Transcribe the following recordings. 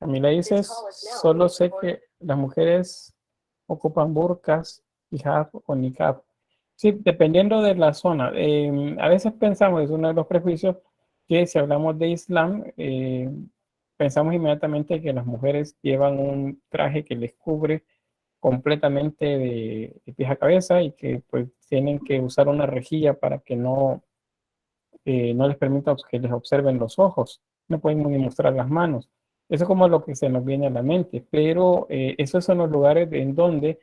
A mí le dices, solo sé que las mujeres ocupan burkas, hijab o niqab. Sí, dependiendo de la zona. A veces pensamos, es uno de los prejuicios, que si hablamos de Islam, pensamos inmediatamente que las mujeres llevan un traje que les cubre completamente de pies a cabeza y que pues tienen que usar una rejilla para que no les permita que les observen los ojos, no pueden ni mostrar las manos. Eso es como lo que se nos viene a la mente, pero esos son los lugares en donde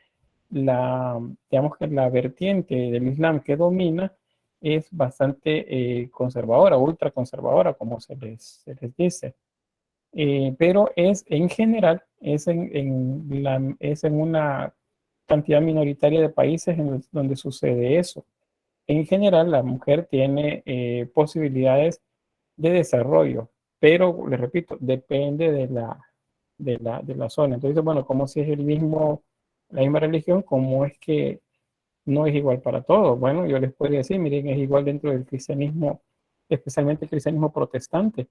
digamos que la vertiente del Islam que domina es bastante conservadora, ultra conservadora, como se les dice. Pero es en general, es en una cantidad minoritaria de países donde sucede eso. En general, la mujer tiene posibilidades de desarrollo, pero, le repito, depende de la zona. Entonces, bueno, como si es la misma religión, ¿cómo es que no es igual para todos? Bueno, yo les podría decir, miren, es igual dentro del cristianismo, especialmente el cristianismo protestante.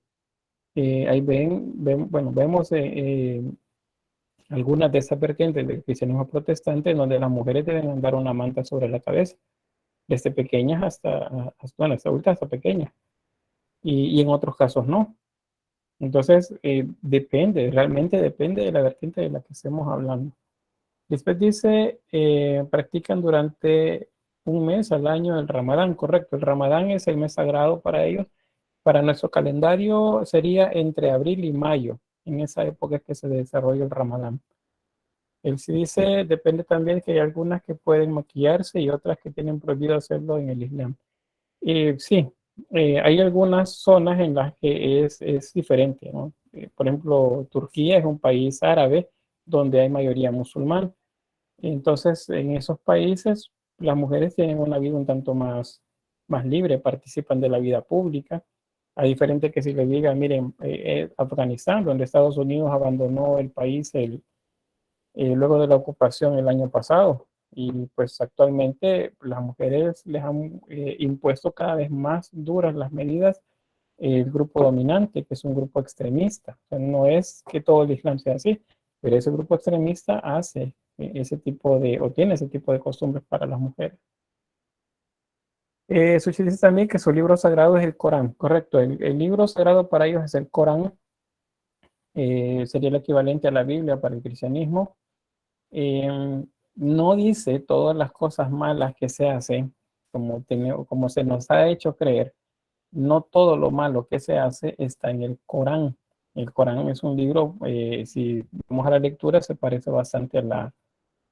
Ahí bueno, vemos algunas de esas vertientes del cristianismo protestante en donde las mujeres deben andar una manta sobre la cabeza, desde pequeñas bueno, hasta adultas hasta pequeñas, y en otros casos no. Entonces, realmente depende de la vertiente de la que estemos hablando. Después dice, practican durante un mes al año el Ramadán, correcto. El Ramadán es el mes sagrado para ellos. Para nuestro calendario sería entre abril y mayo. En esa época es que se desarrolla el Ramadán. Él sí dice, depende también que hay algunas que pueden maquillarse y otras que tienen prohibido hacerlo en el Islam. Sí, hay algunas zonas en las que es diferente, ¿no? Por ejemplo, Turquía es un país árabe donde hay mayoría musulmán. Entonces, en esos países, las mujeres tienen una vida un tanto más libre, participan de la vida pública. A diferente que si le diga, miren, Afganistán, donde Estados Unidos abandonó el país luego de la ocupación el año pasado. Y pues actualmente las mujeres les han impuesto cada vez más duras las medidas el grupo dominante, que es un grupo extremista. O sea, no es que todo el Islam sea así, pero ese grupo extremista hace o tiene ese tipo de costumbres para las mujeres. Sushi dice también que su libro sagrado es el Corán, correcto. El libro sagrado para ellos es el Corán, sería el equivalente a la Biblia para el cristianismo. No dice todas las cosas malas que se hacen, como se nos ha hecho creer. No todo lo malo que se hace está en el Corán. El Corán es un libro, si vamos a la lectura, se parece bastante a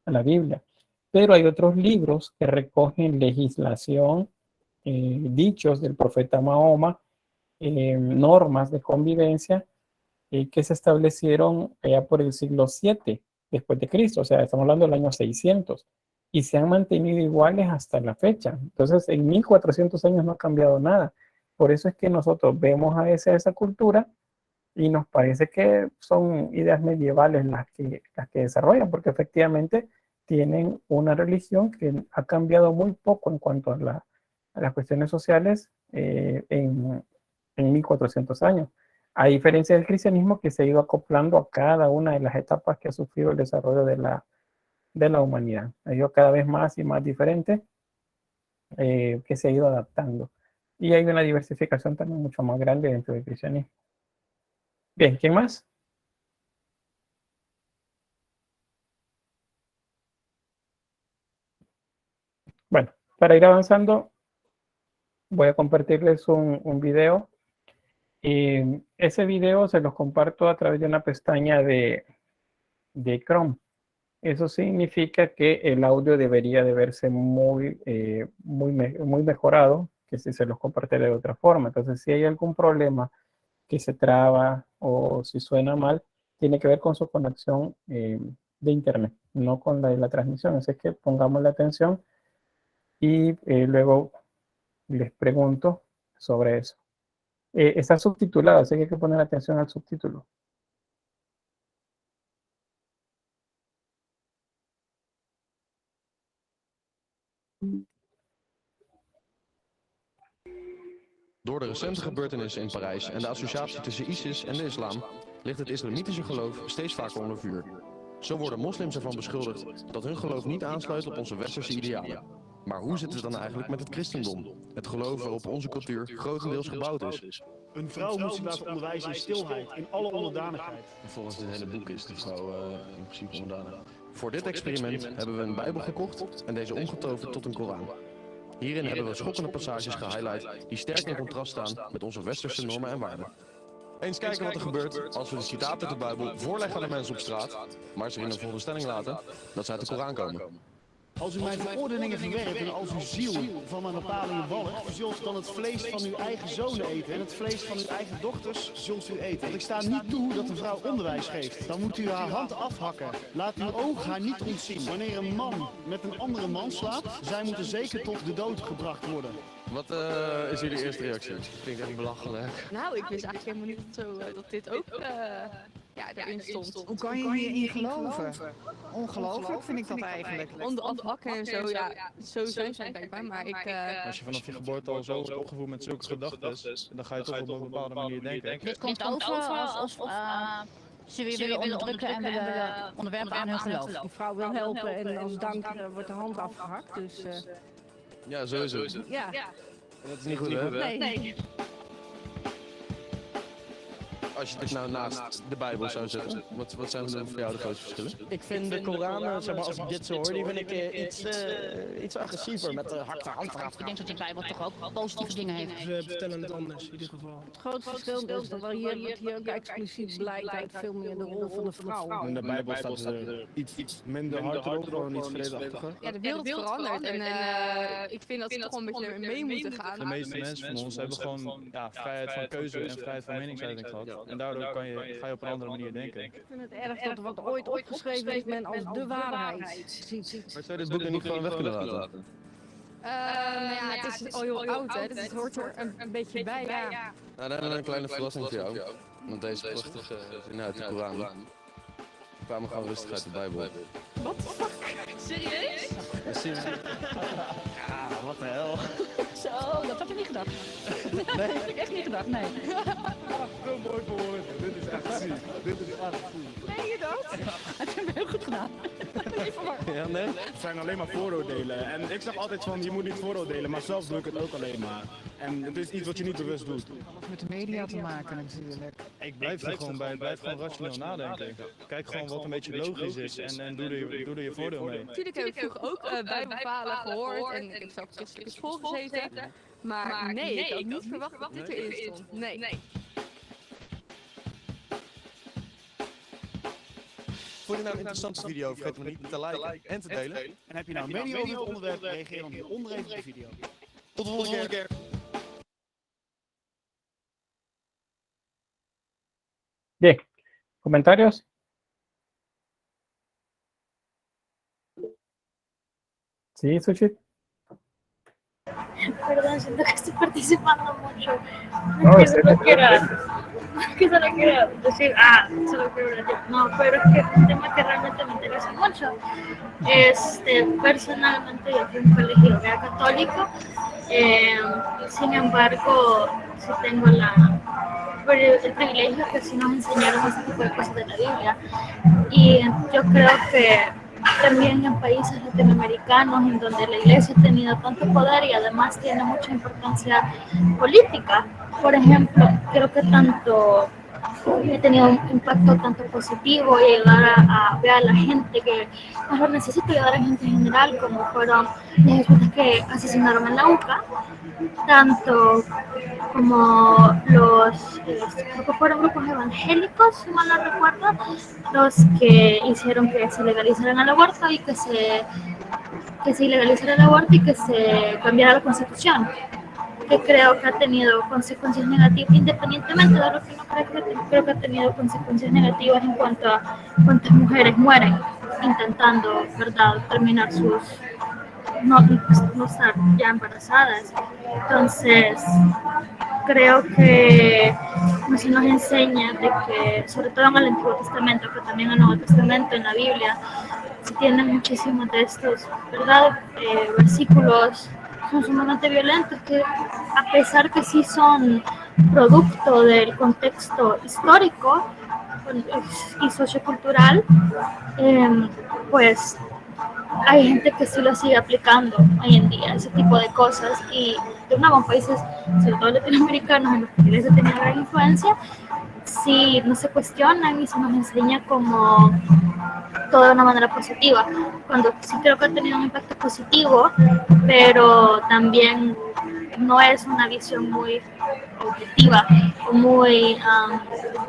la Biblia. Pero hay otros libros que recogen legislación, dichos del profeta Mahoma, normas de convivencia que se establecieron ya por el siglo VII después de Cristo, o sea, estamos hablando del año 600, y se han mantenido iguales hasta la fecha. Entonces, en 1400 años no ha cambiado nada. Por eso es que nosotros vemos a esa cultura y nos parece que son ideas medievales las que desarrollan, porque efectivamente tienen una religión que ha cambiado muy poco en cuanto a las cuestiones sociales en 1400 años. A diferencia del cristianismo que se ha ido acoplando a cada una de las etapas que ha sufrido el desarrollo de la humanidad. Ha ido cada vez más y más diferente, que se ha ido adaptando. Y hay una diversificación también mucho más grande dentro del cristianismo. Bien, ¿quién más? Bueno, para ir avanzando, voy a compartirles un video. Ese video se los comparto a través de una pestaña de Chrome. Eso significa que el audio debería de verse muy mejorado que si se los compartiera de otra forma. Entonces, si hay algún problema que se traba o si suena mal, tiene que ver con su conexión de internet, no con la de la transmisión. Así que pongamos la atención y luego les pregunto sobre eso. Está subtitulado, así que hay que poner atención al subtítulo. Door de recente gebeurtenissen in Parijs en de associatie tussen ISIS en de islam ligt het islamitische geloof steeds vaker onder vuur. Zo worden moslims ervan beschuldigd dat hun geloof niet aansluit op onze westerse idealen. Maar hoe zit het dan eigenlijk met het christendom? Het geloof waarop onze cultuur grotendeels gebouwd is. Een vrouw moet zich laten onderwijzen in stilheid, in alle onderdanigheid. Volgens dit hele boek is de vrouw in principe onderdanig. Voor dit experiment hebben we een Bijbel gekocht en deze omgetoverd tot een Koran. Hierin hebben we schokkende passages gehighlight die sterk in contrast staan met onze westerse normen en waarden. Eens kijken wat er gebeurt als we de citaten uit de Bijbel voorleggen aan de mensen op straat, maar ze in een veronderstelling laten dat ze uit de Koran komen. Als u mijn veroordelingen verwerpt en als uw ziel van mijn bepalingen walgt, u zult dan het vlees van uw eigen zonen eten en het vlees van uw eigen dochters zult u eten. Want ik sta niet toe dat een vrouw onderwijs geeft. Dan moet u haar hand afhakken. Laat uw oog haar niet ontzien. Wanneer een man met een andere man slaapt, zij moeten zeker tot de dood gebracht worden. Wat is jullie eerste reactie? Klinkt echt belachelijk. Nou, ik wist eigenlijk helemaal niet dat dit ook erin stond. Hoe kan je hierin geloven? Ongelooflijk vind ik dat eigenlijk. Onder afhakken en zo, ja, zo zijn zij blijkbaar, maar ik... Als je vanaf je geboorte al zo wordt opgevoed met zulke gedachten, dan ga je toch op een bepaalde manier denken. Dit komt over alsof ze weer willen onderdrukken en willen onderwerpen aan hun geloof. Die vrouw wil helpen en als dank wordt de hand afgehakt, dus... Ja, sowieso. Ja. Dat is niet goed, hè? Nee. Als je het nou naast de Bijbel zou zetten, wat zijn dan voor jou de grootste verschillen? Ik vind de Koran, zeg maar, als ik dit zo hoor, die vind ik iets agressiever met de harde handvaart. Ik denk dat de Bijbel toch ook positieve dingen heeft. Ze vertellen het anders, in ieder geval. Het grote verschil is dat hier wordt hier ook expliciet beleid uit veel meer de rol van de vrouw. In de Bijbel staat er iets minder hard erop, gewoon iets vredeachtiger. Ja, de wereld verandert en ik vind dat ze toch wel een beetje mee moeten gaan. De meeste mensen van ons hebben gewoon vrijheid van keuze en vrijheid van meningsuiting gehad. En daardoor ga je op een andere manier denken. Ik vind het erg dat wat ooit opgeschreven is men als de waarheid ziet. Maar zou je dit boek dan niet gewoon weg kunnen laten? Het is al heel oud, hè, dus het hoort er een beetje bij, ja. Nou, dan hebben we een kleine verrassing voor jou. Want deze prachtige zinnen uit de Koran kwamen gewoon rustig uit de Bijbel. Wat the fuck? Serieus? Ja, wat de hel. Zo, dat had ik niet gedacht. Nee, dat heb ik echt niet gedacht, nee. Zo mooi verwoord. Dit is echt ziek. Dit is echt ziek. Meen je dat? Dat heb je heel goed gedaan. Ja, nee? Het zijn alleen maar vooroordelen. En ik zeg altijd van, je moet niet vooroordelen, maar zelf doe ik het ook alleen maar. En het is iets wat je niet bewust doet. Wat met de media te maken natuurlijk. Ik blijf er gewoon bij. Blijf gewoon rationeel nadenken. Kijk gewoon wat een beetje logisch is en doe er je voordeel mee. Natuurlijk heb ik vroeger ook bijbelverhalen gehoord en ik heb zelf christelijke school gezeten. Maar nee, ik had niet verwacht dat dit erin stond. Nee. Vond je nou een interessante video? Vergeet me niet te liken en te delen. En heb je nou een mening over dit onderwerp, reageer dan hieronder even op de video. Tot de volgende keer. Bien, ¿comentarios? Sí, Suchit. Perdón, siento que estoy participando mucho. No, Que solo quiero decir, solo quiero decir, no, pero es que es un tema que realmente me interesa mucho. Personalmente yo fui un colegio católico, sin embargo, sí tengo el privilegio que sí nos enseñaron ese tipo de cosas de la Biblia. Y yo creo que también en países latinoamericanos en donde la iglesia ha tenido tanto poder y además tiene mucha importancia política. Por ejemplo, creo que he tenido un impacto tanto positivo y ayudar a ver a la gente que más lo necesita, ayudar a la gente en general, como fueron las jesuitas que asesinaron en la UCA, tanto como creo que fueron grupos evangélicos, si mal no recuerdo, los que hicieron que se legalizaran el aborto y que se ilegalizara el aborto y que se cambiara la constitución, que creo que ha tenido consecuencias negativas, independientemente de lo que no creo que ha tenido consecuencias negativas en cuanto a cuántas mujeres mueren intentando, ¿verdad?, terminar no estar ya embarazadas. Entonces, creo que se nos enseña de que, sobre todo en el Antiguo Testamento, pero también en el Nuevo Testamento, en la Biblia, se tienen muchísimos de estos, ¿verdad?, versículos son sumamente violentos, que a pesar que sí son producto del contexto histórico, y sociocultural, pues hay gente que sí lo sigue aplicando hoy en día, ese tipo de cosas, y de nuevo, países, sobre todo latinoamericanos, en los que la iglesia tenía gran influencia, sí no se cuestionan y se nos enseña como todo de una manera positiva, cuando sí creo que ha tenido un impacto positivo, pero también no es una visión muy objetiva, muy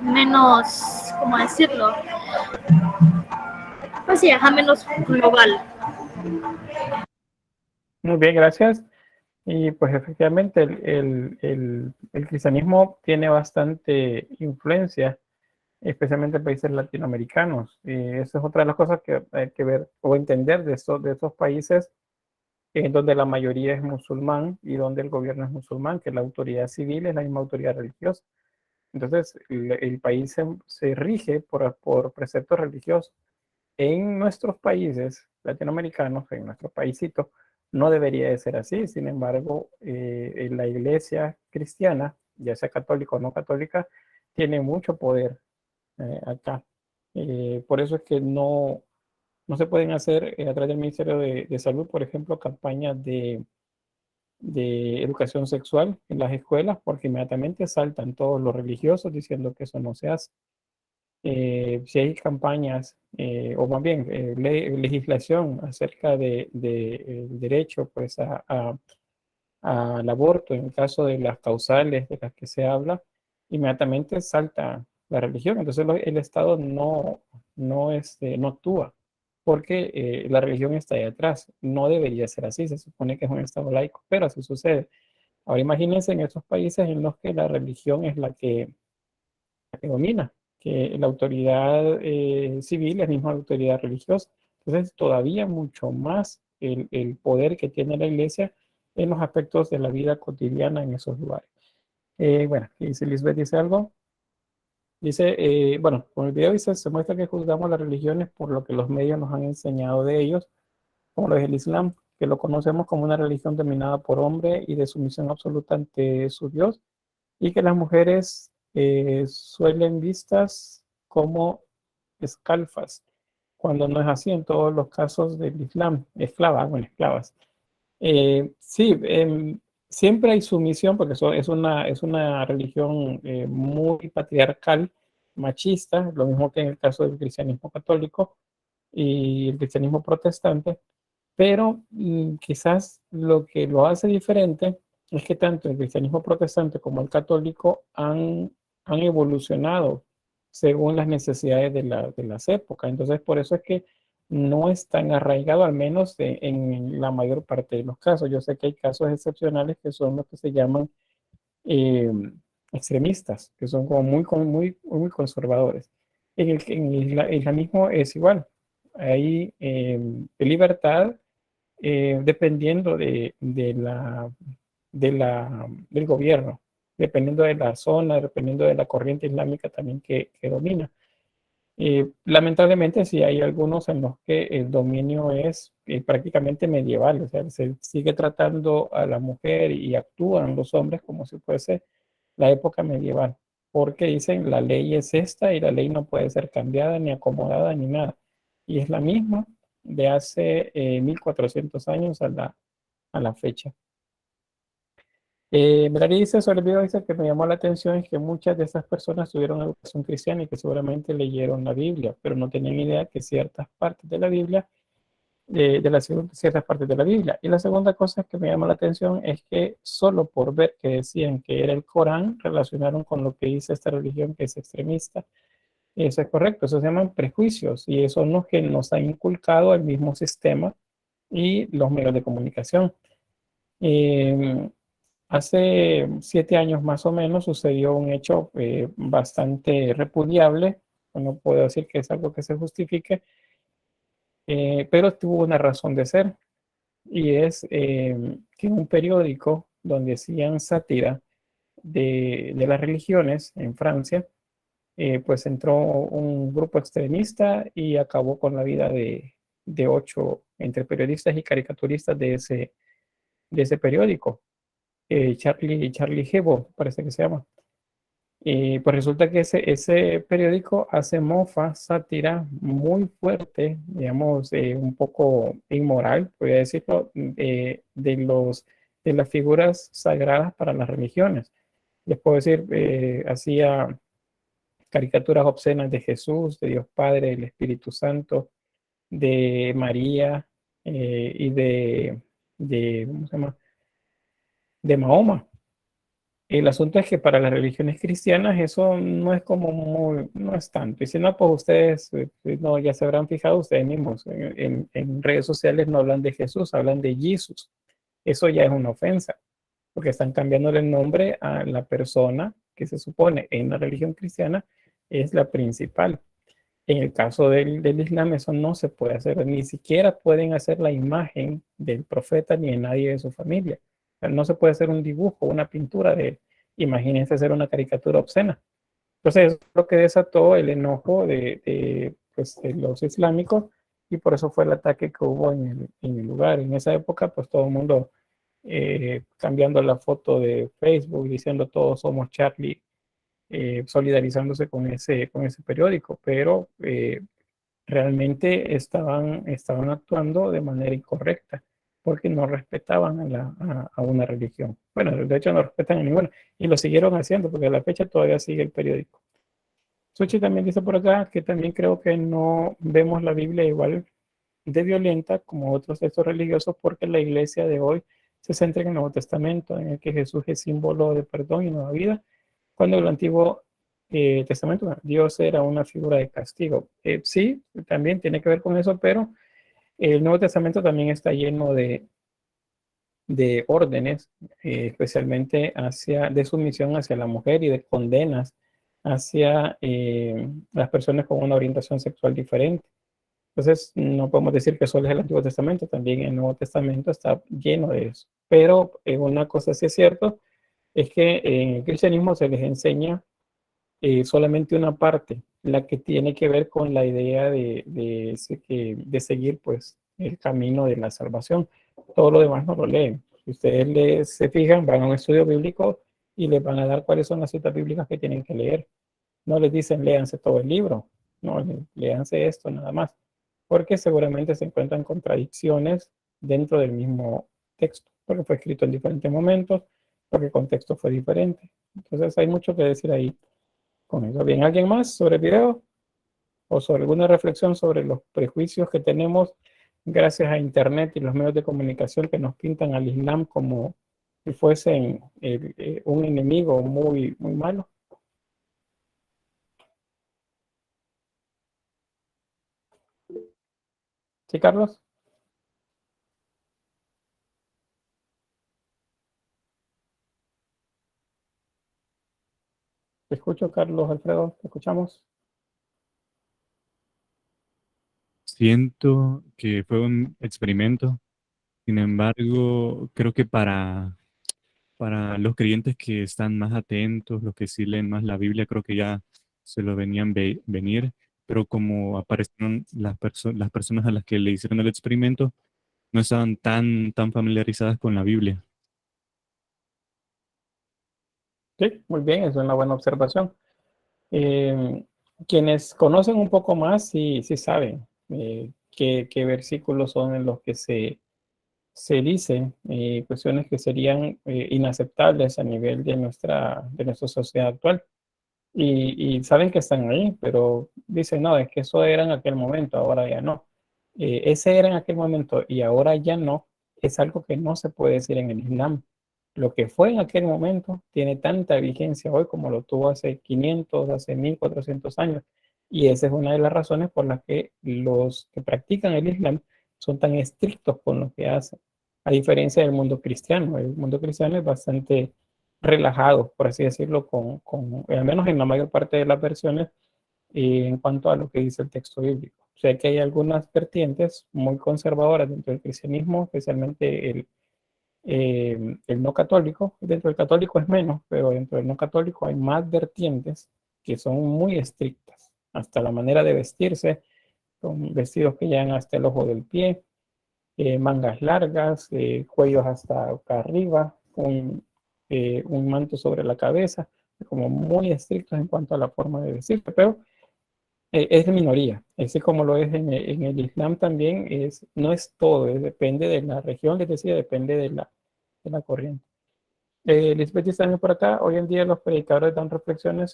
menos, ¿cómo decirlo? Pues sí, a menos global. Muy bien, gracias. Y pues efectivamente el cristianismo tiene bastante influencia, especialmente en países latinoamericanos. Y esa es otra de las cosas que hay que ver o entender de esos países donde la mayoría es musulmán y donde el gobierno es musulmán, que la autoridad civil es la misma autoridad religiosa. Entonces, el país se rige por preceptos religiosos. En nuestros países latinoamericanos, en nuestro paísito, no debería de ser así. Sin embargo, en la iglesia cristiana, ya sea católica o no católica, tiene mucho poder acá. Por eso es que no se pueden hacer a través del Ministerio de Salud, por ejemplo, campañas de educación sexual en las escuelas, porque inmediatamente saltan todos los religiosos diciendo que eso no se hace. Si hay campañas, o más bien legislación acerca de derecho pues, al aborto, en el caso de las causales de las que se habla, inmediatamente salta la religión. Entonces el Estado no actúa porque la religión está ahí atrás. No debería ser así, se supone que es un Estado laico, pero así sucede. Ahora imagínense en esos países en los que la religión es la que domina, que la autoridad civil es la misma autoridad religiosa. Entonces, todavía mucho más el poder que tiene la iglesia en los aspectos de la vida cotidiana en esos lugares. Bueno, y si Lisbeth dice algo, dice, bueno, con el video dice, se muestra que juzgamos las religiones por lo que los medios nos han enseñado de ellos, como lo es el Islam, que lo conocemos como una religión dominada por hombre y de sumisión absoluta ante su Dios, y que las mujeres suelen vistas como escalfas, cuando no es así en todos los casos del Islam, esclavas. Sí, siempre hay sumisión porque eso es una religión muy patriarcal, machista, lo mismo que en el caso del cristianismo católico y el cristianismo protestante, pero quizás lo que lo hace diferente es que tanto el cristianismo protestante como el católico han evolucionado según las necesidades de las épocas. Entonces, por eso es que no es tan arraigado, al menos en la mayor parte de los casos. Yo sé que hay casos excepcionales que son los que se llaman eh, extremistas, que son como muy conservadores. En el islamismo es igual. Hay libertad dependiendo del gobierno, dependiendo de la zona, dependiendo de la corriente islámica también que domina. Lamentablemente sí hay algunos en los que el dominio es prácticamente medieval, o sea, se sigue tratando a la mujer y actúan los hombres como si fuese la época medieval, porque dicen la ley es esta y la ley no puede ser cambiada ni acomodada ni nada. Y es la misma de hace 1400 años a la fecha. Melanie dice sobre el video, dice que me llamó la atención es que muchas de esas personas tuvieron educación cristiana y que seguramente leyeron la Biblia, pero no tenían idea que ciertas partes de la Biblia, ciertas partes de la Biblia. Y la segunda cosa que me llama la atención es que solo por ver que decían que era el Corán, relacionaron con lo que dice esta religión que es extremista. Eso es correcto, eso se llaman prejuicios y eso es lo que nos ha inculcado el mismo sistema y los medios de comunicación. Hace 7 años más o menos sucedió un hecho bastante repudiable, no puedo decir que es algo que se justifique, pero tuvo una razón de ser, y es que en un periódico donde hacían sátira de las religiones en Francia, pues entró un grupo extremista y acabó con la vida de 8 entre periodistas y caricaturistas de ese periódico. Charlie Hebdo, parece que se llama. Pues resulta que ese periódico hace mofa, sátira muy fuerte, digamos, un poco inmoral, podría decirlo, de las figuras sagradas para las religiones. Les puedo decir, hacía caricaturas obscenas de Jesús, de Dios Padre, del Espíritu Santo, de María y ¿cómo se llama? De Mahoma. El asunto es que para las religiones cristianas eso no es como no es tanto. Y si no, pues ustedes no, ya se habrán fijado ustedes mismos. En redes sociales no hablan de Jesús, hablan de Jesús. Eso ya es una ofensa, porque están cambiándole el nombre a la persona que se supone en la religión cristiana es la principal. En el caso del Islam eso no se puede hacer, ni siquiera pueden hacer la imagen del profeta ni de nadie de su familia. O sea, no se puede hacer un dibujo, una pintura de, imagínense hacer una caricatura obscena. Entonces eso es lo que desató el enojo pues, de los islámicos y por eso fue el ataque que hubo en el lugar. En esa época pues todo el mundo cambiando la foto de Facebook, diciendo todos somos Charlie, solidarizándose con ese periódico, pero realmente estaban actuando de manera incorrecta porque no respetaban a una religión. Bueno, de hecho no respetan a ninguna y lo siguieron haciendo porque a la fecha todavía sigue el periódico. Suchi también dice por acá que también creo que no vemos la Biblia igual de violenta como otros textos religiosos porque la iglesia de hoy se centra en el Nuevo Testamento, en el que Jesús es símbolo de perdón y nueva vida, cuando en el Antiguo Testamento Dios era una figura de castigo. Sí, también tiene que ver con eso, pero el Nuevo Testamento también está lleno de órdenes, especialmente de sumisión hacia la mujer y de condenas hacia las personas con una orientación sexual diferente. Entonces, no podemos decir que solo es el Antiguo Testamento, también el Nuevo Testamento está lleno de eso. Pero una cosa sí es cierto, es que en el cristianismo se les enseña solamente una parte, la que tiene que ver con la idea de seguir pues, el camino de la salvación. Todo lo demás no lo leen. Si ustedes se fijan, van a un estudio bíblico y les van a dar cuáles son las citas bíblicas que tienen que leer. No les dicen léanse todo el libro, no, léanse esto nada más, porque seguramente se encuentran contradicciones dentro del mismo texto, porque fue escrito en diferentes momentos, porque el contexto fue diferente. Entonces hay mucho que decir ahí con eso. Bien, ¿alguien más sobre el video? ¿O sobre alguna reflexión sobre los prejuicios que tenemos gracias a Internet y los medios de comunicación que nos pintan al Islam como si fuesen un enemigo muy, muy malo? ¿Sí, Carlos? Te escucho, Carlos Alfredo, te escuchamos. Siento que fue un experimento. Sin embargo, creo que para los creyentes que están más atentos, los que sí leen más la Biblia, creo que ya se lo venían venir, pero como aparecieron las personas a las que le hicieron el experimento, no estaban tan familiarizadas con la Biblia. Sí, muy bien, es una buena observación. Quienes conocen un poco más, sí saben qué versículos son en los que se dicen cuestiones que serían inaceptables a nivel de nuestra sociedad actual. Y saben que están ahí, pero dicen, no, es que eso era en aquel momento, ahora ya no. Ese era en aquel momento y ahora ya no, es algo que no se puede decir en el Islam. Lo que fue en aquel momento tiene tanta vigencia hoy como lo tuvo hace 500, hace 1400 años. Y esa es una de las razones por las que los que practican el Islam son tan estrictos con lo que hacen, a diferencia del mundo cristiano. El mundo cristiano es bastante relajado, por así decirlo, al menos en la mayor parte de las versiones, en cuanto a lo que dice el texto bíblico. O sea que hay algunas vertientes muy conservadoras dentro del cristianismo, especialmente el no católico. Dentro del católico es menos, pero dentro del no católico hay más vertientes que son muy estrictas, hasta la manera de vestirse, con vestidos que llegan hasta el ojo del pie, mangas largas, cuellos hasta acá arriba, un manto sobre la cabeza. como muy estrictos en cuanto a la forma de decirlo, pero es de minoría, así como lo es en el Islam también, no es todo, depende de la región, les decía, depende de la corriente. Lisbeth dice también por acá, hoy en día los predicadores dan reflexiones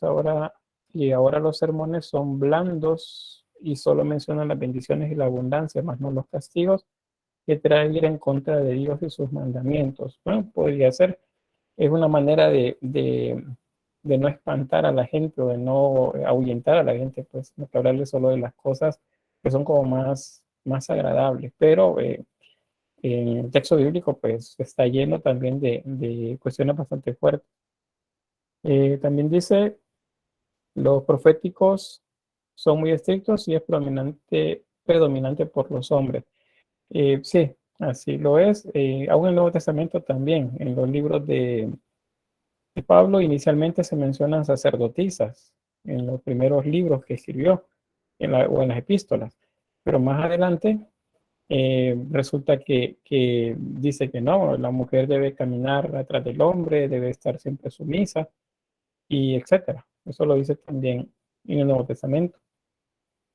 y ahora los sermones son blandos y solo mencionan las bendiciones y la abundancia, más no los castigos que trae ir en contra de Dios y sus mandamientos. Bueno, podría ser, es una manera de no espantar a la gente o de no ahuyentar a la gente, pues, no que hablarle solo de las cosas que son como más agradables, pero en el texto bíblico pues está lleno también de cuestiones bastante fuertes. También dice, los proféticos son muy estrictos y es predominante por los hombres. Sí, así lo es. Aún en el Nuevo Testamento también, en los libros de Pablo inicialmente se mencionan sacerdotisas en los primeros libros que escribió o en las epístolas, pero más adelante resulta que dice que no, la mujer debe caminar atrás del hombre, debe estar siempre sumisa y etcétera. Eso lo dice también en el Nuevo Testamento.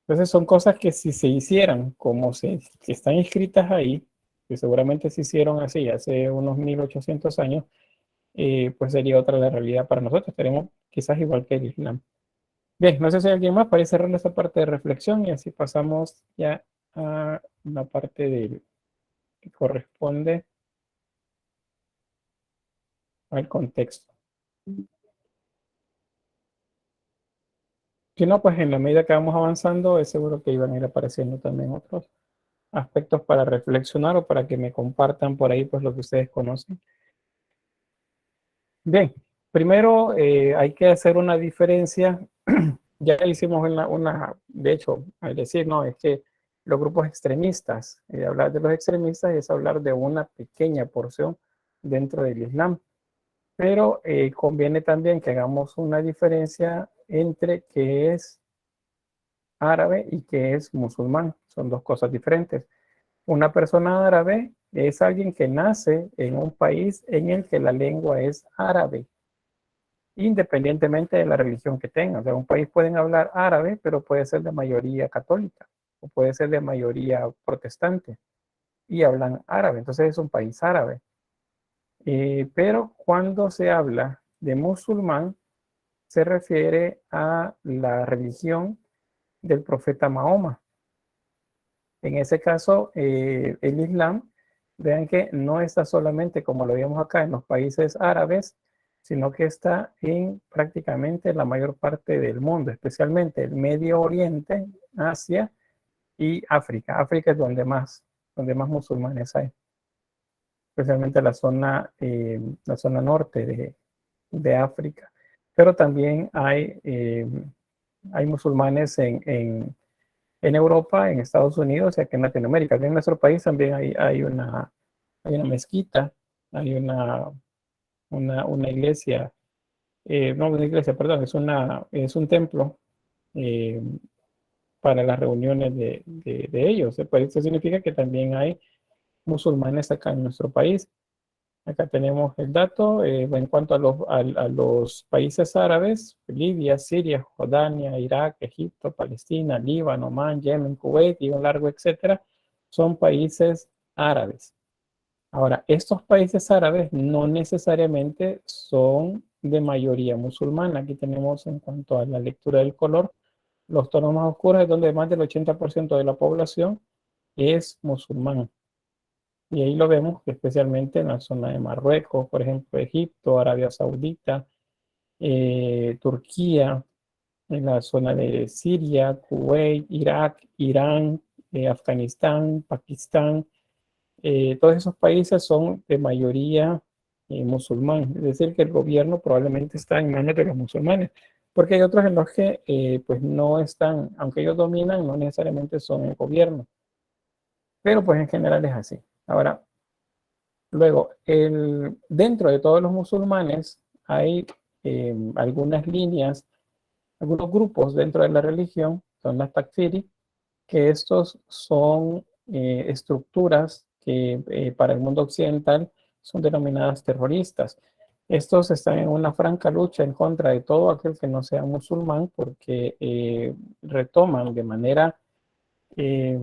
Entonces son cosas que si se hicieran como que están escritas ahí, que seguramente se hicieron así hace unos 1800 años, pues sería otra la realidad para nosotros. Estaremos quizás igual que el Islam. Bien, no sé si hay alguien más para cerrar esta parte de reflexión y así pasamos ya a la parte que corresponde al contexto. Si no, pues en la medida que vamos avanzando, es seguro que iban a ir apareciendo también otros aspectos para reflexionar o para que me compartan por ahí pues lo que ustedes conocen. Bien, primero hay que hacer una diferencia. Ya hicimos de hecho, al decir, no, es que los grupos extremistas, hablar de los extremistas es hablar de una pequeña porción dentro del Islam. Pero conviene también que hagamos una diferencia entre qué es árabe y qué es musulmán. Son dos cosas diferentes. Una persona árabe es alguien que nace en un país en el que la lengua es árabe, independientemente de la religión que tenga. O sea, un país pueden hablar árabe, pero puede ser de mayoría católica o puede ser de mayoría protestante y hablan árabe. Entonces es un país árabe. Pero cuando se habla de musulmán, se refiere a la religión del profeta Mahoma. En ese caso, el Islam, vean que no está solamente, como lo vemos acá, en los países árabes, sino que está en prácticamente la mayor parte del mundo, especialmente el Medio Oriente, Asia y África. África es donde más musulmanes hay, especialmente la zona norte de África. Pero también hay musulmanes en Europa, en Estados Unidos y aquí en Latinoamérica. Aquí en nuestro país también hay una mezquita, hay una iglesia, no una iglesia, perdón, es un templo para las reuniones de ellos. Eso significa que también hay musulmanes acá en nuestro país. Acá tenemos el dato en cuanto a los países árabes: Libia, Siria, Jordania, Irak, Egipto, Palestina, Líbano, Omán, Yemen, Kuwait y un largo etcétera, son países árabes. Ahora, estos países árabes no necesariamente son de mayoría musulmana. Aquí tenemos en cuanto a la lectura del color, los tonos más oscuros es donde más del 80% de la población es musulmán. Y ahí lo vemos especialmente en la zona de Marruecos, por ejemplo, Egipto, Arabia Saudita, Turquía, en la zona de Siria, Kuwait, Irak, Irán, Afganistán, Pakistán. Todos esos países son de mayoría musulmán. Es decir, que el gobierno probablemente está en manos de los musulmanes, porque hay otros en los que pues no están, aunque ellos dominan, no necesariamente son el gobierno. Pero pues en general es así. Ahora, luego, dentro de todos los musulmanes hay algunas líneas, algunos grupos dentro de la religión, son las takfiri, que estos son estructuras que para el mundo occidental son denominadas terroristas. Estos están en una franca lucha en contra de todo aquel que no sea musulmán porque retoman de manera eh,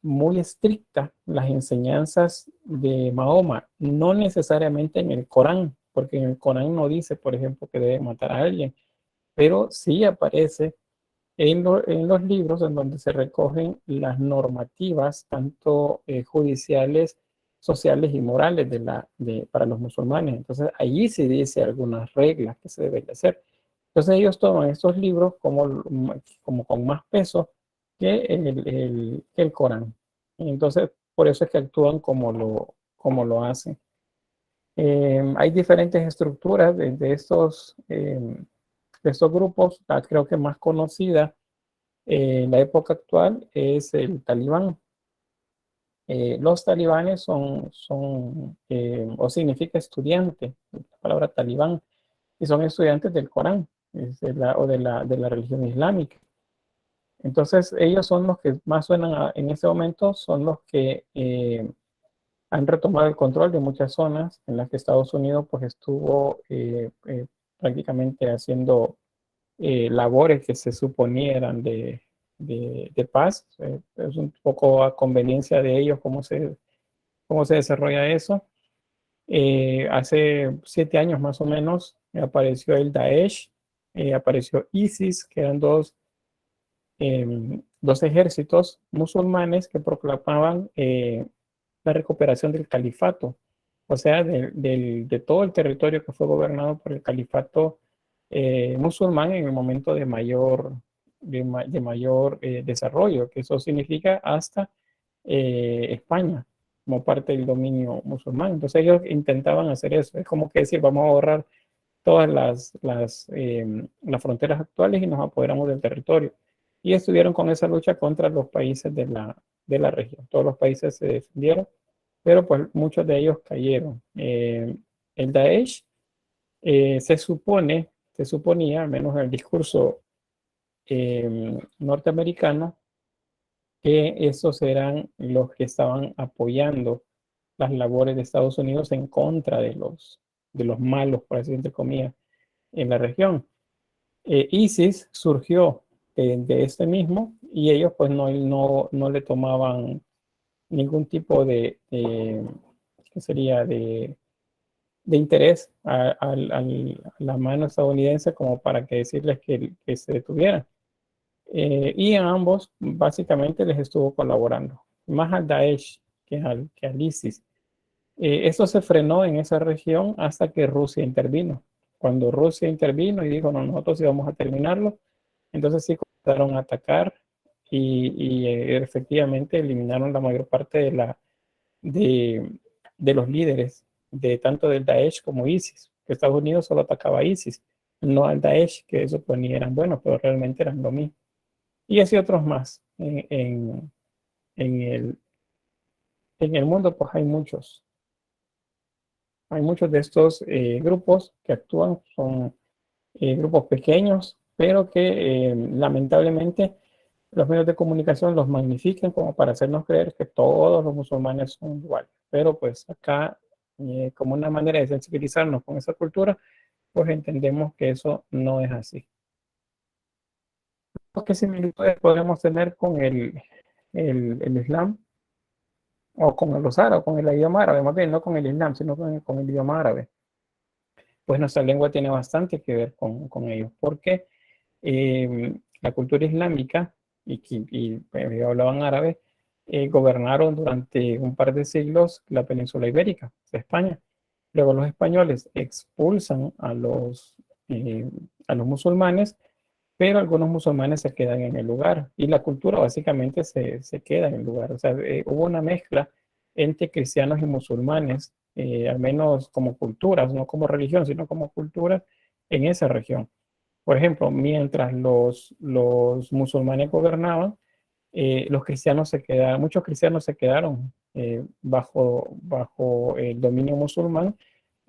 muy estricta las enseñanzas de Mahoma, no necesariamente en el Corán, porque en el Corán no dice, por ejemplo, que debe matar a alguien, pero sí aparece en los libros en donde se recogen las normativas, tanto judiciales, sociales y morales para los musulmanes. Entonces, allí se dice algunas reglas que se deben de hacer. Entonces, ellos toman estos libros como con más peso que que el Corán. Entonces, por eso es que actúan como lo hacen. Hay diferentes estructuras de estos grupos. La creo que más conocida en la época actual es el talibán. Los talibanes o significa estudiante, la palabra talibán, y son estudiantes del Corán o de la religión islámica. Entonces, ellos son los que más suenan en este momento, son los que han retomado el control de muchas zonas en las que Estados Unidos pues, estuvo prácticamente haciendo labores que se suponieran de paz. Es un poco a conveniencia de ellos cómo se desarrolla eso. Hace 7 años más o menos apareció el Daesh, apareció ISIS, que eran dos ejércitos musulmanes que proclamaban la recuperación del califato, o sea, de todo el territorio que fue gobernado por el califato musulmán en el momento de mayor desarrollo, que eso significa hasta España, como parte del dominio musulmán. Entonces ellos intentaban hacer eso, es como que decir, vamos a borrar todas las fronteras actuales y nos apoderamos del territorio. Y estuvieron con esa lucha contra los países de la región. Todos los países se defendieron, pero pues muchos de ellos cayeron. El Daesh se suponía, al menos en el discurso norteamericano, que esos eran los que estaban apoyando las labores de Estados Unidos en contra de los malos, por así entre comillas, en la región. ISIS surgió de este mismo y ellos pues no le tomaban ningún tipo ¿qué sería? De interés a la mano estadounidense como para que decirles que se detuvieran. Y a ambos básicamente les estuvo colaborando, más al Daesh que al ISIS. Esto se frenó en esa región hasta que Rusia intervino. Cuando Rusia intervino y dijo, no, nosotros íbamos a terminarlo, entonces sí comenzaron a atacar y efectivamente eliminaron la mayor parte de los líderes, tanto del Daesh como ISIS, que Estados Unidos solo atacaba a ISIS, no al Daesh, que suponía eran buenos, pero realmente eran lo mismo. Y así otros más. En el mundo pues hay muchos. Hay muchos de estos grupos que actúan, son grupos pequeños, pero que lamentablemente los medios de comunicación los magnifican como para hacernos creer que todos los musulmanes son iguales. Pero pues acá, como una manera de sensibilizarnos con esa cultura, pues entendemos que eso no es así. ¿Qué similitudes podemos tener con el Islam? O con los árabes, con el idioma árabe, más bien no con el Islam, sino con el idioma árabe. Pues nuestra lengua tiene bastante que ver con ellos, porque la cultura islámica y hablaban árabe, gobernaron durante un par de siglos la península ibérica, de España. Luego los españoles expulsan a los musulmanes, pero algunos musulmanes se quedan en el lugar y la cultura básicamente se queda en el lugar. O sea, hubo una mezcla entre cristianos y musulmanes, al menos como culturas, no como religión, sino como cultura en esa región. Por ejemplo, mientras los musulmanes gobernaban, muchos cristianos se quedaron bajo el dominio musulmán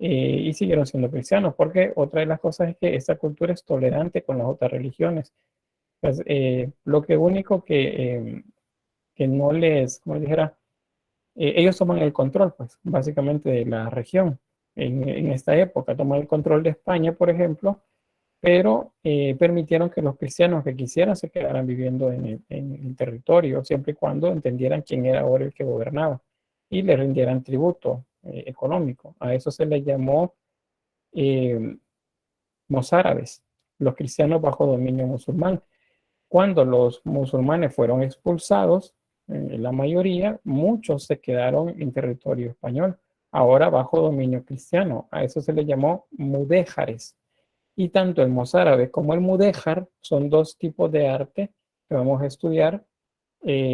y siguieron siendo cristianos, porque otra de las cosas es que esta cultura es tolerante con las otras religiones. Pues, lo que único que no les, como les dijera, ellos toman el control, pues, básicamente de la región. en esta época, tomó el control de España, por ejemplo, pero permitieron que los cristianos que quisieran se quedaran viviendo en el territorio, siempre y cuando entendieran quién era ahora el que gobernaba y le rindieran tributo económico. A eso se le llamó mozárabes, los cristianos bajo dominio musulmán. Cuando los musulmanes fueron expulsados, la mayoría, muchos se quedaron en territorio español, ahora bajo dominio cristiano. A eso se le llamó mudéjares. Y tanto el mozárabe como el mudéjar son dos tipos de arte que vamos a estudiar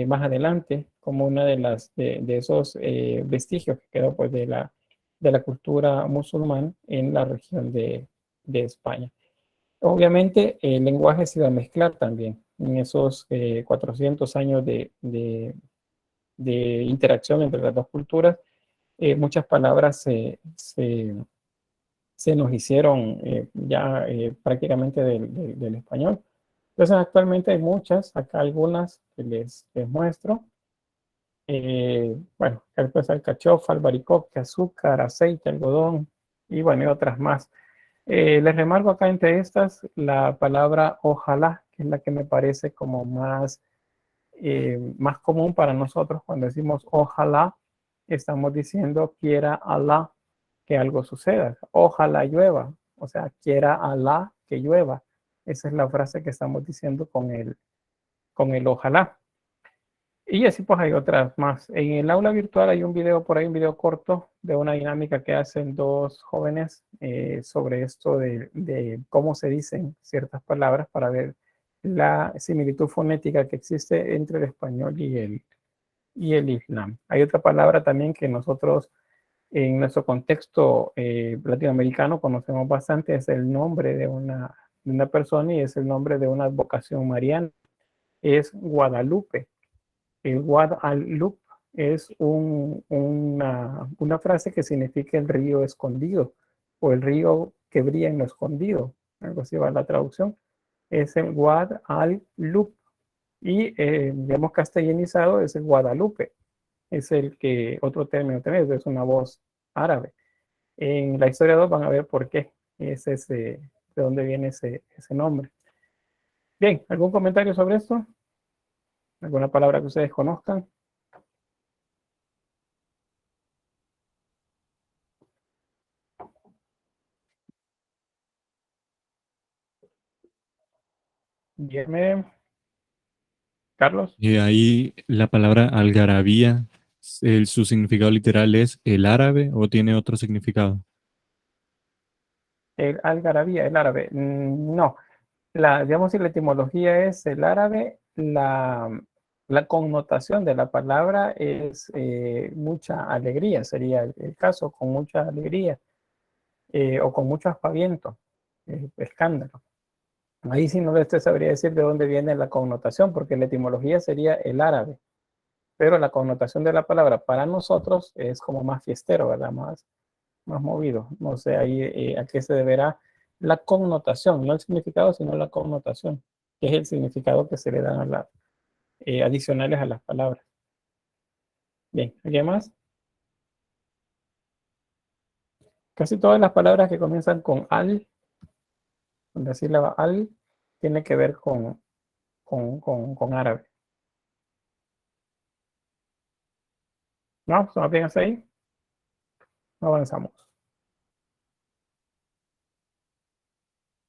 más adelante, como una de esos vestigios que quedó pues, de la cultura musulmana en la región de España. Obviamente el lenguaje se iba a mezclar también en esos 400 años de interacción entre las dos culturas. Muchas palabras se nos hicieron ya prácticamente del español. Entonces actualmente hay muchas, acá algunas que les muestro. Bueno, pues alcachofa, albaricoque, azúcar, aceite, algodón y bueno, y otras más. Les remarco acá entre estas la palabra ojalá, que es la que me parece como más común para nosotros. Cuando decimos ojalá, estamos diciendo quiera Alá que algo suceda. Ojalá llueva, o sea, quiera Alá que llueva. Esa es la frase que estamos diciendo con el ojalá. Y así pues hay otras más. En el aula virtual hay un video por ahí, un video corto de una dinámica que hacen dos jóvenes sobre esto de cómo se dicen ciertas palabras para ver la similitud fonética que existe entre el español y el islam. Hay otra palabra también que nosotros en nuestro contexto latinoamericano conocemos bastante, es el nombre de una persona y es el nombre de una advocación mariana. Es Guadalupe. El Guadalupe es una frase que significa el río escondido o el río que brilla en lo escondido. Algo así va la traducción. Es el Guadalupe. Y digamos castellanizado es el Guadalupe. Es el que otro término también es una voz árabe. En la historia 2 van a ver por qué es de dónde viene ese nombre. Bien, ¿algún comentario sobre esto? ¿Alguna palabra que ustedes conozcan? Bien, Carlos. Y ahí la palabra algarabía, su significado literal es el árabe o tiene otro significado. El algarabía, el árabe. No, digamos si la etimología es el árabe, la connotación de la palabra es mucha alegría, sería el caso, con mucha alegría o con mucho aspaviento, escándalo. Ahí sí no les sabría decir de dónde viene la connotación, porque la etimología sería el árabe, pero la connotación de la palabra para nosotros es como más fiestero, ¿verdad? Más movido. No sé ahí a qué se deberá la connotación, no el significado, sino la connotación, que es el significado que se le dan a las adicionales a las palabras. Bien, ¿alguien más? Casi todas las palabras que comienzan con al, con la sílaba al, tiene que ver con árabe. ¿No? ¿Son bien hasta ahí? Avanzamos.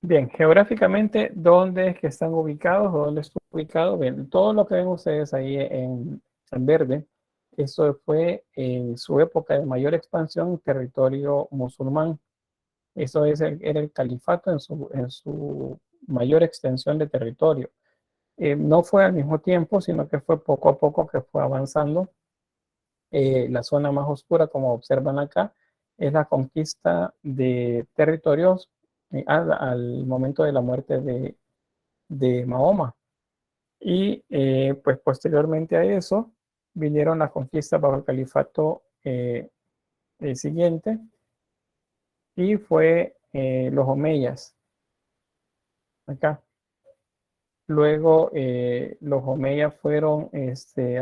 Bien, geográficamente, ¿dónde es que están ubicados? ¿Dónde está ubicado? Bien, todo lo que ven ustedes ahí en verde, eso fue en su época de mayor expansión, territorio musulmán. Eso era el califato en su mayor extensión de territorio. No fue al mismo tiempo, sino que fue poco a poco que fue avanzando. La zona más oscura, como observan acá, es la conquista de territorios al momento de la muerte de Mahoma. Y pues posteriormente a eso vinieron las conquistas bajo el califato siguiente, y fue los omeyas. Acá. Luego los omeyas fueron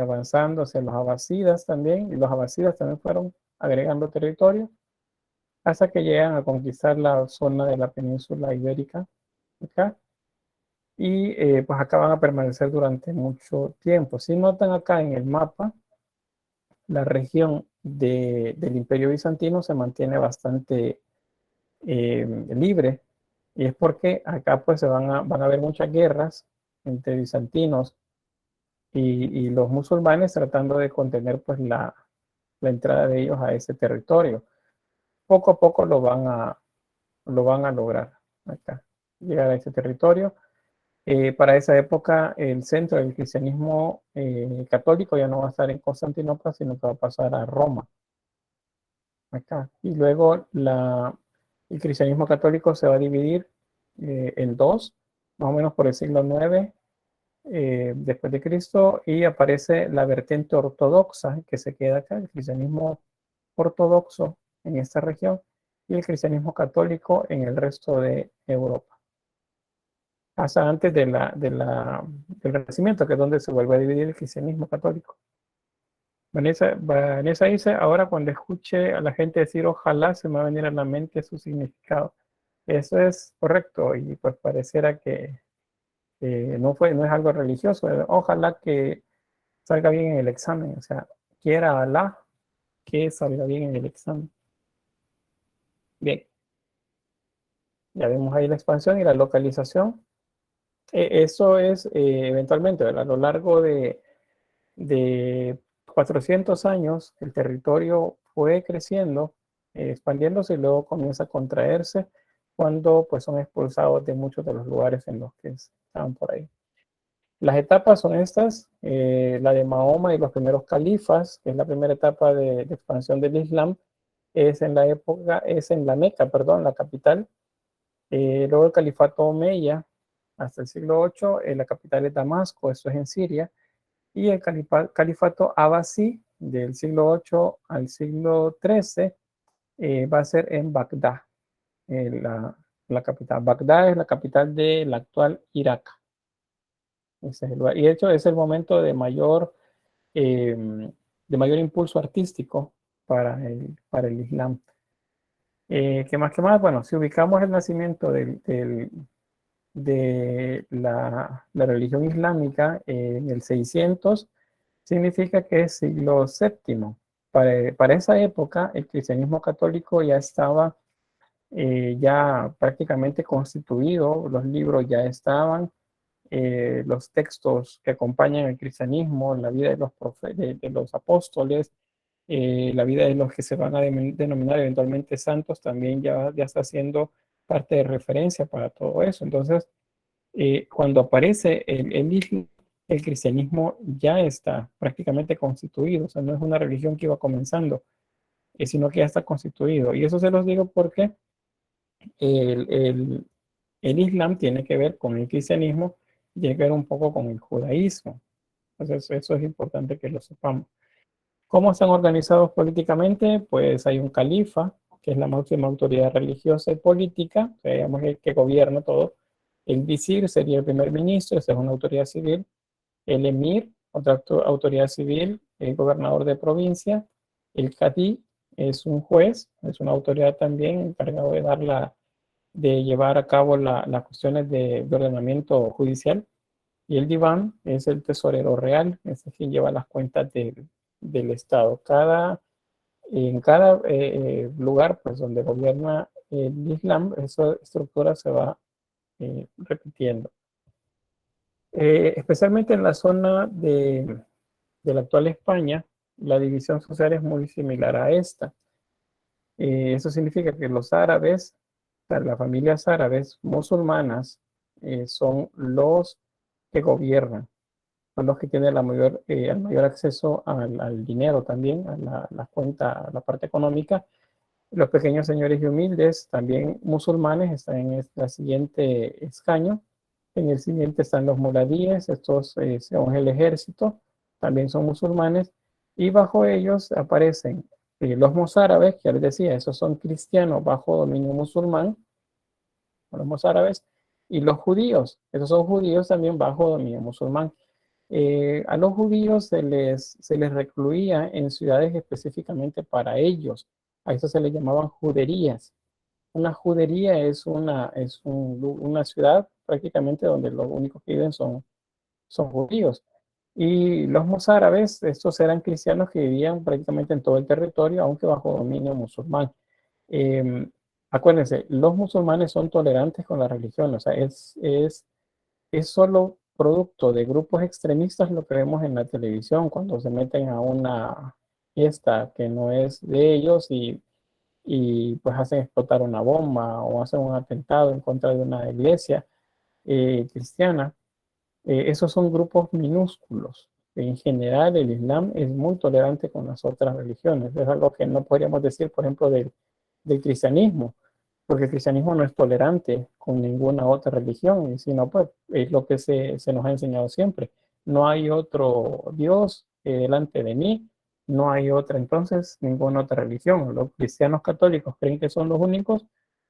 avanzando hacia los abasidas también, y los abasidas también fueron agregando territorio hasta que llegan a conquistar la zona de la península ibérica, acá, y pues acá van a permanecer durante mucho tiempo. Si notan acá en el mapa, la región del Imperio Bizantino se mantiene bastante libre, y es porque acá pues van a haber muchas guerras entre bizantinos y los musulmanes, tratando de contener pues la entrada de ellos a ese territorio. Poco a poco lo van a lograr acá, llegar a ese territorio. Para esa época el centro del cristianismo católico ya no va a estar en Constantinopla, sino que va a pasar a Roma, acá. Y luego el cristianismo católico se va a dividir en dos, más o menos por el siglo IX después de Cristo, y aparece la vertiente ortodoxa que se queda acá, el cristianismo ortodoxo en esta región y el cristianismo católico en el resto de Europa. Hasta antes del Renacimiento, que es donde se vuelve a dividir el cristianismo católico. Vanessa dice, ahora cuando escuche a la gente decir ojalá, se me va a venir a la mente su significado. Eso es correcto, y pues pareciera que no es algo religioso. Ojalá que salga bien en el examen, o sea, quiera Alá que salga bien en el examen. Bien, ya vemos ahí la expansión y la localización. Eso es eventualmente, ¿verdad? A lo largo de 400 años, el territorio fue creciendo, expandiéndose, y luego comienza a contraerse cuando pues son expulsados de muchos de los lugares en los que estaban por ahí. Las etapas son estas, la de Mahoma y los primeros califas, que es la primera etapa de expansión del Islam, es en la Meca, perdón, la capital. Luego el califato Omeya, hasta el siglo VIII, la capital es Damasco, eso es en Siria, y el califato Abbasí, del siglo VIII al siglo XIII, va a ser en Bagdad, la capital. Bagdad es la capital del actual Irak. Ese es el lugar. Y de hecho es el momento de mayor impulso artístico para el Islam. ¿Qué más? Bueno, si ubicamos el nacimiento de la religión islámica en el 600, significa que es siglo VII. Para esa época, el cristianismo católico ya estaba ya prácticamente constituido, los libros ya estaban, los textos que acompañan el cristianismo, la vida de los apóstoles, la vida de los que se van a denominar eventualmente santos, también ya está siendo parte de referencia para todo eso. Entonces, cuando aparece el Islam, el cristianismo ya está prácticamente constituido, o sea, no es una religión que iba comenzando, sino que ya está constituido. Y eso se los digo porque el Islam tiene que ver con el cristianismo, tiene que ver un poco con el judaísmo. Entonces, eso es importante que lo sepamos. ¿Cómo están organizados políticamente? Pues hay un califa, que es la máxima autoridad religiosa y política, o sea, digamos el que gobierna todo. El visir sería el primer ministro, esa es una autoridad civil. El emir, otra autoridad civil, el gobernador de provincia. El cadí es un juez, es una autoridad también encargado de llevar a cabo las cuestiones de ordenamiento judicial. Y el diván es el tesorero real, es quien lleva las cuentas del Estado. En cada lugar pues, donde gobierna el Islam, esa estructura se va repitiendo. Especialmente en la zona de la actual España, la división social es muy similar a esta. Eso significa que los árabes, o sea, las familias árabes musulmanas, son los que gobiernan, son los que tienen el mayor acceso al dinero también, a la cuenta, a la parte económica. Los pequeños señores y humildes, también musulmanes, están en el siguiente escaño. En el siguiente están los muladíes, estos son el ejército, también son musulmanes. Y bajo ellos aparecen los mozárabes, que ya les decía, esos son cristianos bajo dominio musulmán, los mozárabes. Y los judíos, esos son judíos también bajo dominio musulmán. A los judíos se les recluía en ciudades específicamente para ellos, A eso se le llamaban juderías. Una judería es una ciudad prácticamente donde los únicos que viven son judíos. Y los mozárabes, estos eran cristianos que vivían prácticamente en todo el territorio, aunque bajo dominio musulmán. Eh, Acuérdense, los musulmanes son tolerantes con la religión, o sea, es solo producto de grupos extremistas lo que vemos en la televisión cuando se meten a una fiesta que no es de ellos y pues hacen explotar una bomba o hacen un atentado en contra de una iglesia cristiana. Esos son grupos minúsculos. En general, el Islam es muy tolerante con las otras religiones. Es algo que no podríamos decir, por ejemplo, del cristianismo, porque el cristianismo no es tolerante con ninguna otra religión, sino pues es lo que se nos ha enseñado siempre. No hay otro Dios delante de mí, no hay otra entonces, ninguna otra religión. Los cristianos católicos creen que son los únicos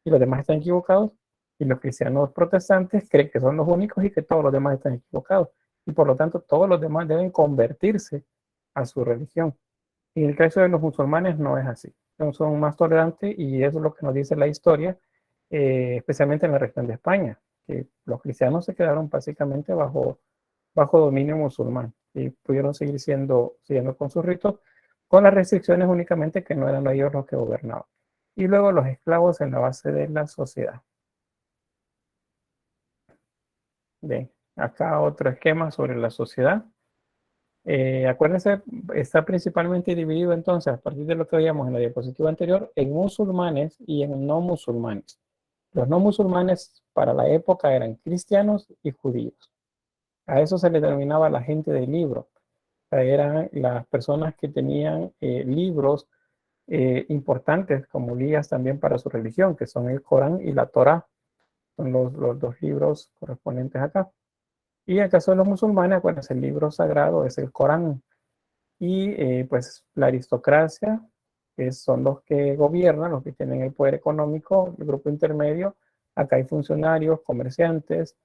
y los demás están equivocados, y los cristianos protestantes creen que son los únicos y que todos los demás están equivocados. Y por lo tanto, todos los demás deben convertirse a su religión. Y en el caso de los musulmanes no es así. Son más tolerantes y eso es lo que nos dice la historia, especialmente en la región de España, que los cristianos se quedaron básicamente bajo dominio musulmán y pudieron siguiendo con sus ritos, con las restricciones únicamente que no eran ellos los que gobernaban. Y luego los esclavos en la base de la sociedad. Bien, acá otro esquema sobre la sociedad. Acuérdense, está principalmente dividido entonces, a partir de lo que veíamos en la diapositiva anterior, en musulmanes y en no musulmanes. Los no musulmanes para la época eran cristianos y judíos. A eso se le denominaba la gente de libro. O sea, eran las personas que tenían libros importantes como guías también para su religión, que son el Corán y la Torá. Son los dos libros correspondientes acá. Y en el caso de los musulmanes, bueno, el libro sagrado es el Corán. Y pues la aristocracia, que son los que gobiernan, los que tienen el poder económico, el grupo intermedio. Acá hay funcionarios, comerciantes,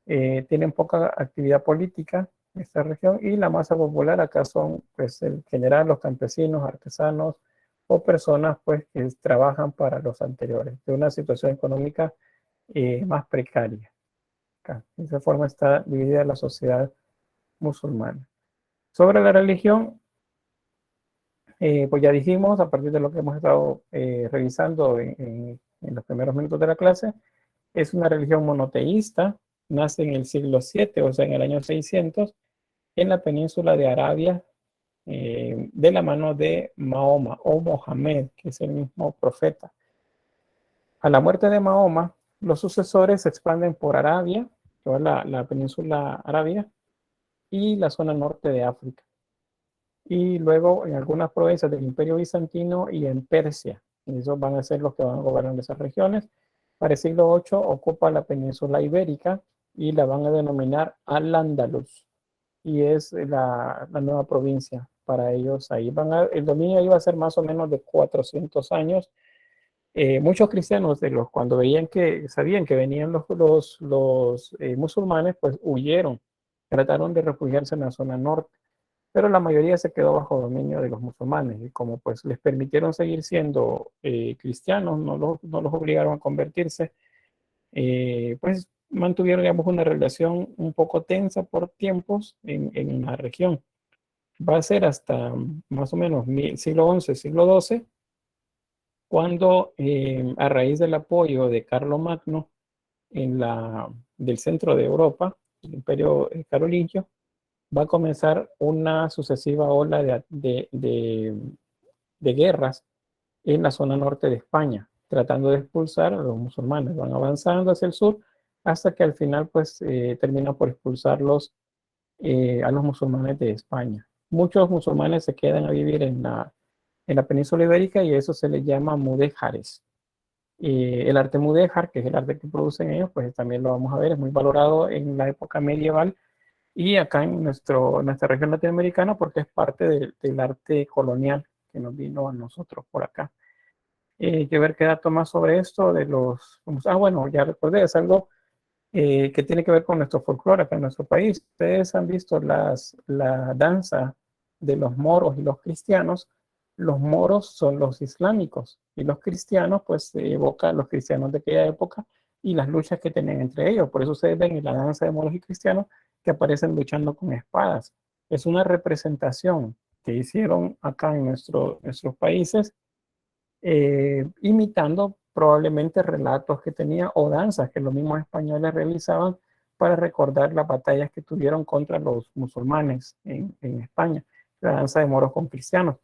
tienen poca actividad política en esta región, y la masa popular acá son pues en general los campesinos, artesanos o personas pues que trabajan para los anteriores, de una situación económica más precaria. Acá, de esa forma está dividida la sociedad musulmana. Sobre la religión, pues ya dijimos, a partir de lo que hemos estado revisando en los primeros minutos de la clase, es una religión monoteísta, nace en el siglo VII, o sea, en el año 600, en la península de Arabia, de la mano de Mahoma o Mohamed, que es el mismo profeta. A la muerte de Mahoma, los sucesores se expanden por Arabia, toda la península arábiga, y la zona norte de África. Y luego en algunas provincias del Imperio Bizantino y en Persia. Y esos van a ser los que van a gobernar esas regiones. Para el siglo VIII ocupa la península ibérica y la van a denominar Al-Ándalus. Y es la nueva provincia para ellos ahí. El dominio ahí va a ser más o menos de 400 años. Muchos cristianos cuando sabían que venían los musulmanes, pues huyeron, trataron de refugiarse en la zona norte, pero la mayoría se quedó bajo dominio de los musulmanes, y como pues les permitieron seguir siendo cristianos, no los obligaron a convertirse, pues mantuvieron, digamos, una relación un poco tensa por tiempos en la región. Va a ser hasta más o menos siglo XI, siglo XII, cuando a raíz del apoyo de Carlomagno del centro de Europa, el Imperio Carolingio, va a comenzar una sucesiva ola de guerras en la zona norte de España, tratando de expulsar a los musulmanes. Van avanzando hacia el sur hasta que al final pues termina por expulsarlos a los musulmanes de España. Muchos musulmanes se quedan a vivir en la península ibérica y eso se le llama mudéjares. El arte mudéjar, que es el arte que producen ellos, pues también lo vamos a ver, es muy valorado en la época medieval y acá en nuestra región latinoamericana porque es parte del arte colonial que nos vino a nosotros por acá. Que ver qué dato más sobre esto de bueno, ya recordé, es algo que tiene que ver con nuestro folclore acá en nuestro país. Ustedes han visto la danza de los moros y los cristianos Los moros son los islámicos y los cristianos, pues se evoca a los cristianos de aquella época y las luchas que tenían entre ellos. Por eso ustedes ven en la danza de moros y cristianos que aparecen luchando con espadas. Es una representación que hicieron acá en nuestros países, imitando probablemente relatos que tenía o danzas que los mismos españoles realizaban para recordar las batallas que tuvieron contra los musulmanes en España, la danza de moros con cristianos.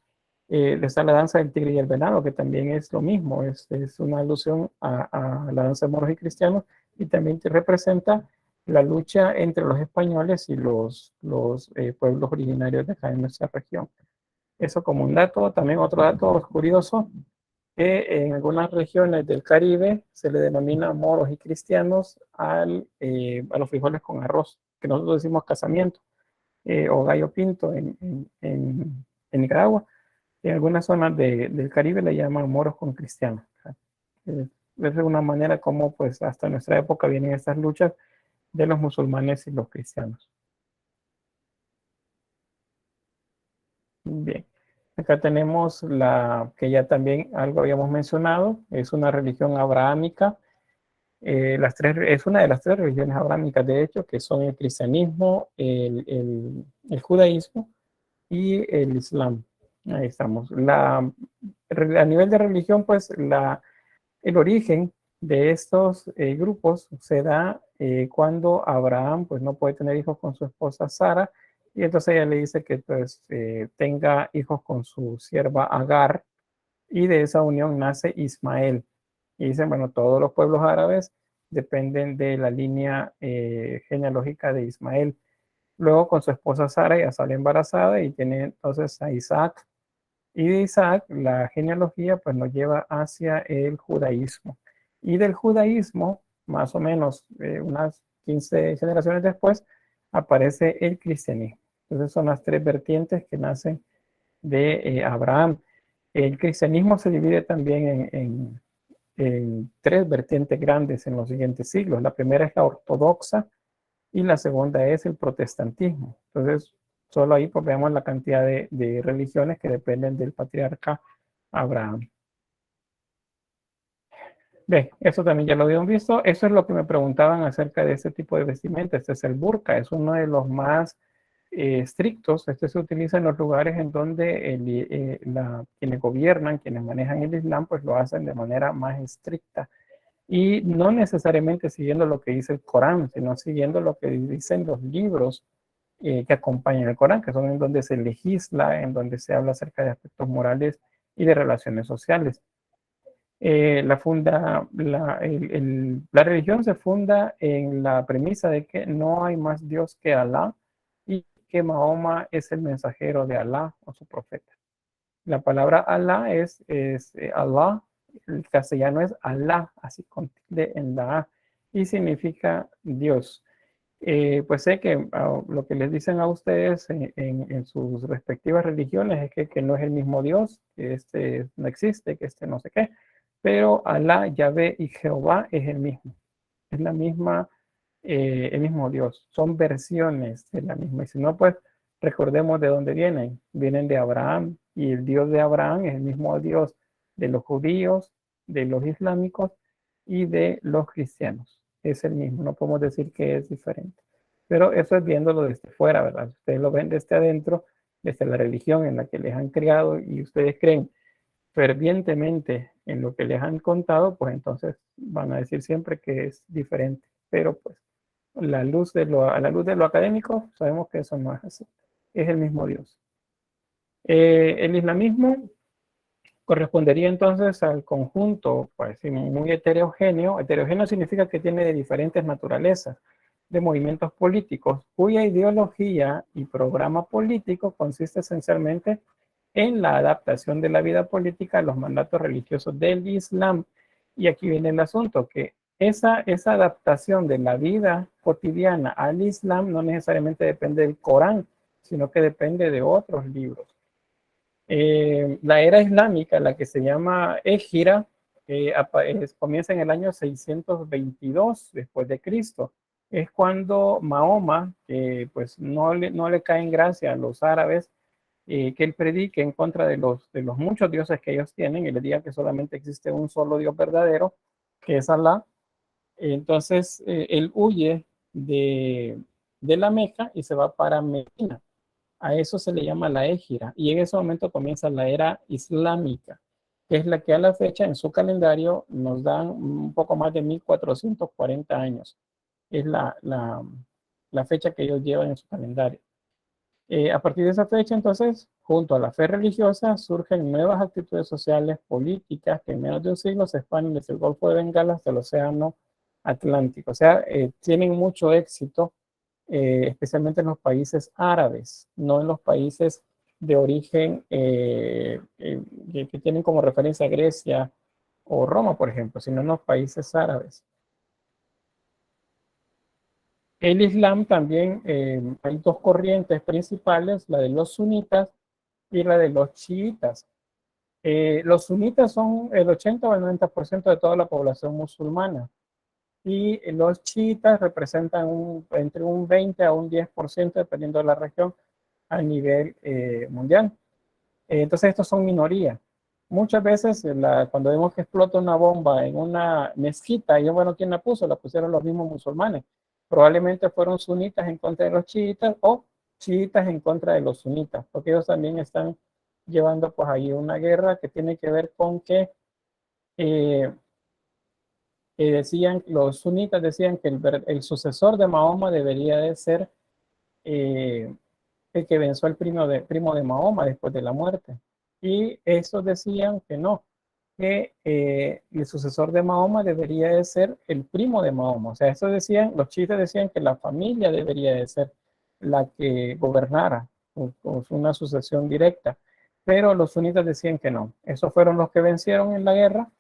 Está la danza del tigre y el venado, que también es lo mismo, es una alusión a la danza de moros y cristianos, y también te representa la lucha entre los españoles y los pueblos originarios de acá en nuestra región. Eso como un dato. También otro dato curioso, que en algunas regiones del Caribe se le denomina moros y cristianos a los frijoles con arroz, que nosotros decimos casamiento, o gallo pinto en Nicaragua. En algunas zonas del Caribe le llaman moros con cristianos. Es de una manera como pues hasta nuestra época vienen estas luchas de los musulmanes y los cristianos. Bien. Acá tenemos la que ya también algo habíamos mencionado, es una religión abrahámica. Es una de las tres religiones abrahámicas, de hecho, que son el cristianismo, el judaísmo y el islam. Ahí estamos. A nivel de religión, pues el origen de estos grupos se da cuando Abraham pues, no puede tener hijos con su esposa Sara, y entonces ella le dice que pues, tenga hijos con su sierva Agar, y de esa unión nace Ismael. Y dicen, bueno, todos los pueblos árabes dependen de la línea genealógica de Ismael. Luego con su esposa Sara ya sale embarazada y tiene entonces a Isaac. Y de Isaac la genealogía pues nos lleva hacia el judaísmo. Y del judaísmo, más o menos unas 15 generaciones después, aparece el cristianismo. Entonces son las tres vertientes que nacen de Abraham. El cristianismo se divide también en tres vertientes grandes en los siguientes siglos. La primera es la ortodoxa y la segunda es el protestantismo. Entonces, solo ahí pues vemos la cantidad de religiones que dependen del patriarca Abraham. Bien, eso también ya lo habíamos visto. Eso es lo que me preguntaban acerca de este tipo de vestimenta. Este es el burka, es uno de los más estrictos. Este se utiliza en los lugares en donde quienes gobiernan, quienes manejan el Islam, pues lo hacen de manera más estricta. Y no necesariamente siguiendo lo que dice el Corán, sino siguiendo lo que dicen los libros que acompañan el Corán, que son en donde se legisla, en donde se habla acerca de aspectos morales y de relaciones sociales. La religión se funda en la premisa de que no hay más Dios que Alá y que Mahoma es el mensajero de Alá o su profeta. La palabra Alá es Allah, el castellano es Alá, así con tilde en la A, y significa Dios. Pues sé que lo que les dicen a ustedes en sus respectivas religiones es que no es el mismo Dios, que este no existe, que este no sé qué, pero Alá, Yahvé y Jehová es el mismo. Es la misma, el mismo Dios. Son versiones de la misma. Y si no, pues recordemos de dónde vienen. Vienen de Abraham, y el Dios de Abraham es el mismo Dios de los judíos, de los islámicos y de los cristianos. Es el mismo, no podemos decir que es diferente. Pero eso es viéndolo desde fuera, ¿verdad? Ustedes lo ven desde adentro, desde la religión en la que les han criado, y ustedes creen fervientemente en lo que les han contado, pues entonces van a decir siempre que es diferente. Pero pues a la luz de lo académico sabemos que eso no es así. Es el mismo Dios. El islamismo correspondería entonces al conjunto, pues muy heterogéneo. Heterogéneo significa que tiene de diferentes naturalezas de movimientos políticos, cuya ideología y programa político consiste esencialmente en la adaptación de la vida política a los mandatos religiosos del Islam. Y aquí viene el asunto, que esa adaptación de la vida cotidiana al Islam no necesariamente depende del Corán, sino que depende de otros libros. La era islámica, la que se llama Égira, comienza en el año 622 después de Cristo. Es cuando Mahoma, pues no le cae en gracia a los árabes que él predique en contra de los muchos dioses que ellos tienen y les diga que solamente existe un solo Dios verdadero, que es Alá. Entonces él huye de la Meca y se va para Medina. A eso se le llama la Égira, y en ese momento comienza la era islámica, que es la que a la fecha en su calendario nos dan un poco más de 1440 años. Es la fecha que ellos llevan en su calendario. A partir de esa fecha, entonces, junto a la fe religiosa, surgen nuevas actitudes sociales, políticas, que en menos de un siglo se expanden desde el Golfo de Bengala hasta el Océano Atlántico. O sea, tienen mucho éxito, especialmente en los países árabes, no en los países de origen que tienen como referencia a Grecia o Roma, por ejemplo, sino en los países árabes. El Islam también, hay dos corrientes principales, la de los sunitas y la de los chiitas. Los sunitas son el 80 o el 90% de toda la población musulmana, y los chiitas representan entre un 20 a un 10%, dependiendo de la región, a nivel mundial. Entonces estos son minoría. Muchas veces cuando vemos que explota una bomba en una mezquita, y bueno, ¿quién la puso? La pusieron los mismos musulmanes. Probablemente fueron sunitas en contra de los chiitas o chiitas en contra de los sunitas, porque ellos también están llevando pues ahí una guerra que tiene que ver con que los sunitas decían que el sucesor de Mahoma debería de ser el que venció al primo de Mahoma después de la muerte. Y esos decían que no, que el sucesor de Mahoma debería de ser el primo de Mahoma. O sea, eso decían, los chiitas decían que la familia debería de ser la que gobernara, con una sucesión directa. Pero los sunitas decían que no. Esos fueron los que vencieron en la guerra,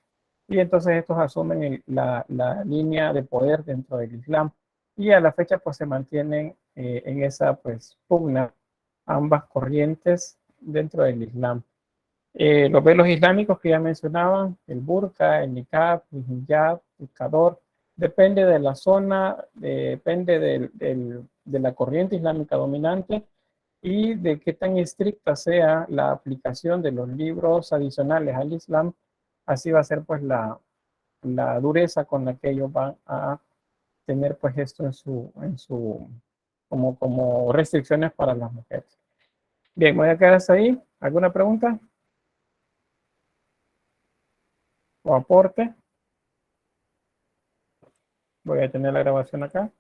y entonces estos asumen la línea de poder dentro del Islam. Y a la fecha pues se mantienen en esa pues pugna ambas corrientes dentro del Islam. Los velos islámicos que ya mencionaban, el burka, el niqab, el hijab, el khador, depende de la zona, depende de la corriente islámica dominante y de qué tan estricta sea la aplicación de los libros adicionales al Islam. Así va a ser pues la dureza con la que ellos van a tener pues esto como restricciones para las mujeres. Bien, voy a quedar hasta ahí. ¿Alguna pregunta o aporte? Voy a tener la grabación acá.